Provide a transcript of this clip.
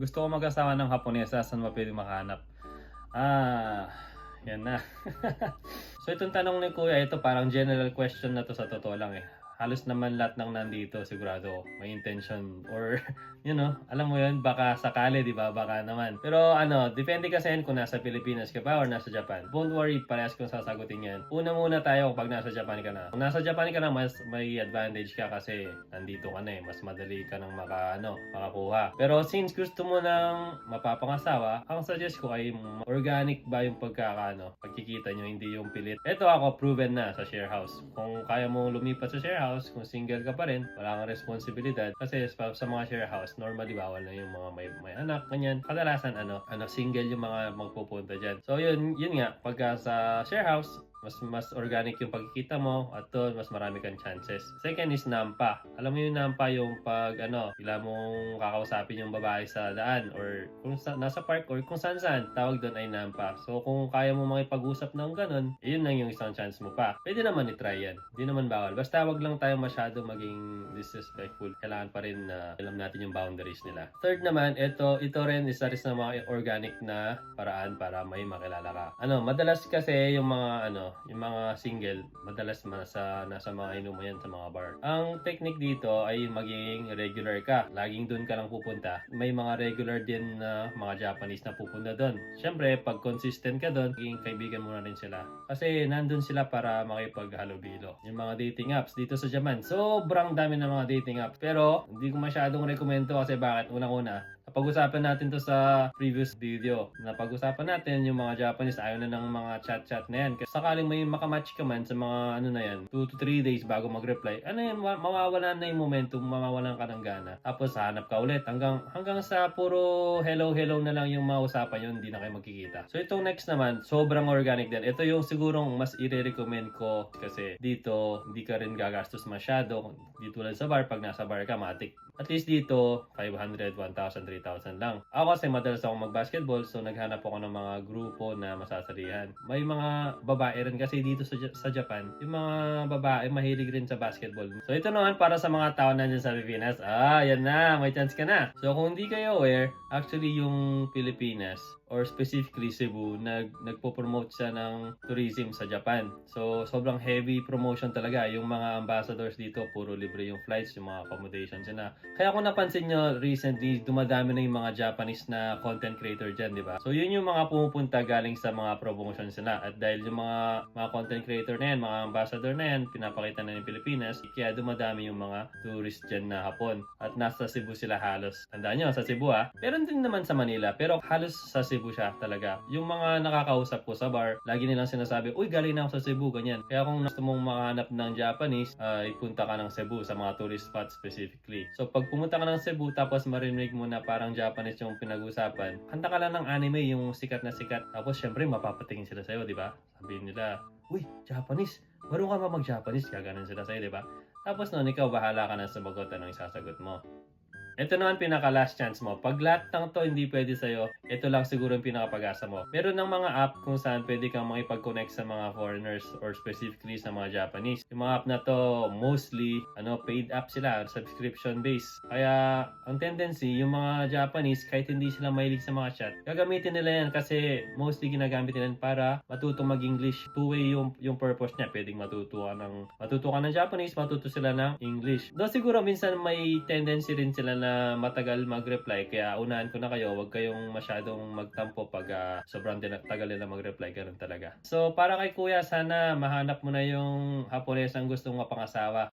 Gusto ko mag-asawa ng Haponesa, saan ba pwede makahanap? Ah, yan na. So itong tanong ni Kuya, ito parang general question na to sa totoo lang eh. Halos naman lahat ng nandito sigurado may intention or alam mo yun, baka sakali, di ba? Baka naman. Pero depende kasi yan kung nasa Pilipinas ka ba or nasa Japan. Don't worry, parehas kong sasagutin yan. Una muna tayo kapag nasa Japan ka na. Kung nasa Japan ka na, mas may advantage ka kasi nandito ka na eh. Mas madali ka nang makakuha. Pero since gusto mo nang mapapangasawa, ang suggest ko ay organic ba yung pagkikita nyo, hindi yung pilit. Ito ako, proven na sa share house. Kung kaya mo lumipat sa share house, kung single ka pa rin, wala kang responsibilidad. Kasi sa mga share house, normally bawal na yung mga may anak, ganyan. Kadalasan, single yung mga magpupunta dyan. So, yun nga, pagka sa share house, mas organic yung pagkikita mo at doon mas marami kang chances. Second is nampa. Alam mo yung nampa, yung pag bigla mong kakausapin yung babae sa daan or kung nasa park or kung saan tawag doon ay nampa. So kung kaya mo makipag-usap ng ganun, yun lang yung isang chance mo pa. Pwede naman i-try yan. Hindi naman bawal. Basta wag lang tayo masyado maging disrespectful. Kailangan pa rin na alam natin yung boundaries nila. Third naman, ito rin isa rin sa mga organic na paraan para may makilala ka. Madalas kasi yung mga single, madalas nasa mga inuman yan sa mga bar. Ang technique dito ay maging regular ka. Laging doon ka lang pupunta. May mga regular din na mga Japanese na pupunta doon. Siyempre, pag consistent ka doon, maging kaibigan mo na rin sila. Kasi nandun sila para makipaghalubilo. Yung mga dating apps dito sa Japan, sobrang dami ng mga dating apps. Pero, hindi ko masyadong rekomendo kasi bakit? Unang-una, napag-usapan natin to sa previous video. Napag-usapan natin yung mga Japanese ayaw na ng mga chat-chat na yan. Kasi sakaling may makamatch ka man sa mga 2 to 3 days bago mag-reply, mawawalan na yung momentum, mawawalan ka ng gana. Tapos hanap ka ulit hanggang sa puro hello na lang yung mausapan yun, hindi na kayo magkikita. So itong next naman, sobrang organic din. Ito yung sigurong mas i-recommend ko kasi dito hindi ka rin gagastos masyado. Di tulad sa bar, pag nasa bar ka, matik. At least dito, 500, 1,000, 3,000 lang. Ako kasi madalas akong mag-basketball, so naghanap ako ng mga grupo na masasalihan. May mga babae rin kasi dito sa Japan, yung mga babae mahilig rin sa basketball. So ito naman para sa mga tao na dyan sa Pilipinas. Yan na, may chance ka na. So kung hindi kayo aware, actually yung Pilipinas or specifically Cebu, nagpo-promote siya ng tourism sa Japan. So, sobrang heavy promotion talaga. Yung mga ambassadors dito, puro libre yung flights, yung mga accommodations na. Kaya kung napansin nyo, recently, dumadami na yung mga Japanese na content creator dyan, di ba? So, yun yung mga pumupunta galing sa mga promotions nila. At dahil yung mga content creator na yan, mga ambassador na yan, pinapakita na ng Pilipinas, kaya dumadami yung mga tourist dyan na Hapon. At nasa Cebu sila halos. Tandaan nyo, sa Cebu meron din naman sa Manila, pero halos sa Cebu siya talaga. Yung mga nakakausap ko sa bar, lagi nilang sinasabi, uy, galing na ako sa Cebu, ganyan. Kaya kung gusto mong makahanap ng Japanese, ipunta ka ng Cebu sa mga tourist spots specifically. So, pag pumunta ka ng Cebu, tapos marinig mo na parang Japanese yung pinag-usapan, kanta ka lang ng anime, yung sikat na sikat. Tapos, syempre, mapapatingin sila sa'yo, di ba? Sabihin nila, uy, Japanese, marunong ka ba mag-Japanese? Gaganon sila sa'yo, di ba? Tapos noon, ikaw bahala ka na sumagot anong isasagot mo. Ito naman pinaka-last chance mo. Pag lahat ng to hindi pwede sa'yo, ito lang siguro yung pinaka-pag-asa mo. Meron ng mga app kung saan pwede kang makipag-connect sa mga foreigners or specifically sa mga Japanese. Yung mga app na to, mostly, paid app sila, subscription based. Kaya, ang tendency, yung mga Japanese, kahit hindi sila mahilig sa mga chat, gagamitin nila yan kasi mostly ginagamit nila para matutong mag-English. Two-way yung purpose niya. Pwedeng matuto ka ng Japanese, matuto sila ng English. Though siguro minsan may tendency rin sila na matagal mag-reply, kaya unahan ko na kayo, huwag kayong masyadong magtampo pag sobrang tagal nila mag-reply, ganun talaga. So para kay Kuya, sana mahanap mo na yung Haponesang gustong mapangasawa.